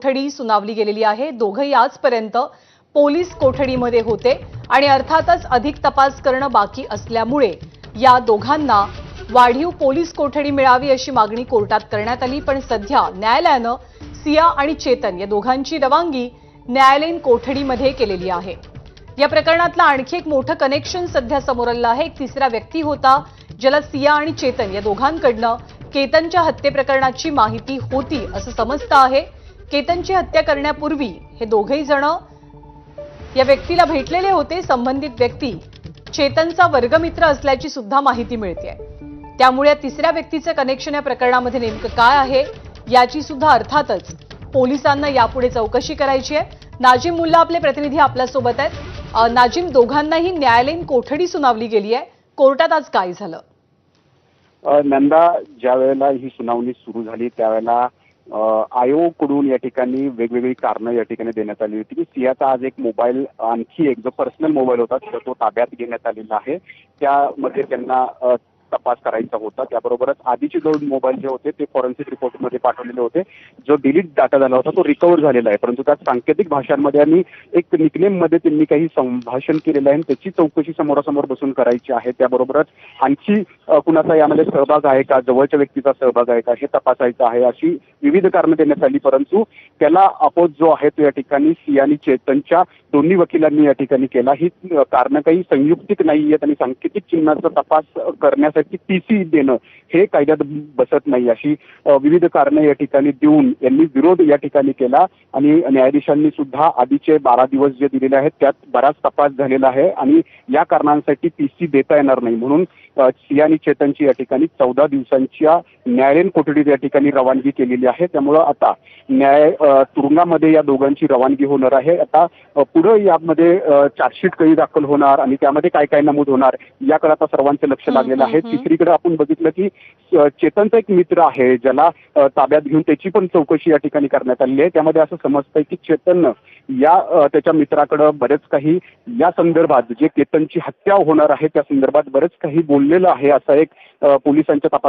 कोठडी सुनावली गेलेली आहे। दोघंही आजपर्यंत पोलीस कोठडीमध्ये होते आणि अर्थातच अधिक तपास करणं बाकी असल्यामुळे या दोघांना वाढीव पोलीस कोठडी मिळावी अशी मागणी कोर्टात करण्यात आली। पण सध्या न्यायालयानं सिया आणि चेतन या दोघांची रवानगी न्यायालयीन कोठडीमध्ये केलेली आहे। या प्रकरणातलं आणखी एक मोठं कनेक्शन सध्या समोर आलं आहे। एक तिसरा व्यक्ती होता ज्याला सिया आणि चेतन या दोघांकडनं केतनच्या हत्ये प्रकरणाची माहिती होती असं समजतं आहे। केतनची हत्या करण्यापूर्वी हे दोघेही जण या व्यक्तीला भेटलेले होते। संबंधित व्यक्ती चेतनचा वर्गमित्र असल्याची सुद्धा माहिती मिळते। त्यामुळे या तिसऱ्या व्यक्तीचं कनेक्शन या प्रकरणामध्ये नेमकं काय आहे याची सुद्धा अर्थातच पोलिसांना यापुढे चौकशी करायची आहे। नाजिम मुल्ला आपले प्रतिनिधी आपल्या सोबत आहेत। नाजिम, दोघांनाही न्यायालयीन कोठडी सुनावली गेली आहे। कोर्टात आज काय झालं? नंदा, ज्या वेळेला ही सुनावणी सुरू झाली त्यावेळेला आयोगकडून या ठिकाणी वेगवेगळी कारणं या ठिकाणी देण्यात आली होती की सियाचा आज एक मोबाईल, आणखी एक जो पर्सनल मोबाईल होता तो ताब्यात घेण्यात आलेला आहे। त्यामध्ये त्यांना तपास करायचा होता। त्याबरोबरच आधीचे 2 मोबाईल जे होते ते फॉरेन्सिक रिपोर्टमध्ये पाठवलेले होते। जो डिलीट डाटा झाला होता तो रिकव्हर झालेला आहे, परंतु त्यात सांकेतिक भाषांमध्ये आणि एक निकनेममध्ये त्यांनी काही संभाषण केलेलं आहे। त्याची चौकशी समोरासमोर बसून करायची आहे। त्याबरोबरच आणखी कुणाचा यामध्ये सहभाग आहे का, जवळच्या व्यक्तीचा सहभाग आहे का हे तपासायचं आहे। अशी विविध कारणं देण्यात आली, परंतु त्याला अपोज जो आहे तो या ठिकाणी सिया आणि चेतनच्या दोन्ही वकिलांनी या ठिकाणी केला। ही कारणं काही संयुक्तिक नाही आहेत आणि सांकेतिक चिन्हाचा तपास करण्यासाठी टीसी देणं हे कायद्यात बसत नाही, अशी विविध कारणं या ठिकाणी देऊन यांनी विरोध या ठिकाणी केला। आणि न्यायाधीशांनी सुद्धा आधीचे 12 दिवस जे दिलेले आहेत त्यात बराच तपास झालेला आहे आणि या कारणांसाठी टीसी देता येणार नाही, म्हणून सिया आणि चेतनची या ठिकाणी 14 दिवसांच्या न्यायालयीन कोठडीत या ठिकाणी रवानगी केलेली आहे। त्यामुळं आता तुरुंगामध्ये या दोघांची रवानगी होणार आहे। आता पुढे यामध्ये चार्जशीट कधी दाखल होणार आणि त्यामध्ये काय काय नमूद होणार याकडे आता सर्वांचं लक्ष लागलेलं आहे। तिसरीकडे आपण बघितलं की चेतनचा एक मित्र आहे ज्याला ताब्यात घेऊन त्याची पण चौकशी या ठिकाणी करण्यात आली आहे। त्यामध्ये असं समजतंय की चेतननं त्याच्या मित्राकडे बरेच काही या संदर्भात जे केतनची हत्या होणार आहे त्या संदर्भात बरेच काही बोललेलं आहे, असा एक पोलिसांच्या तपासात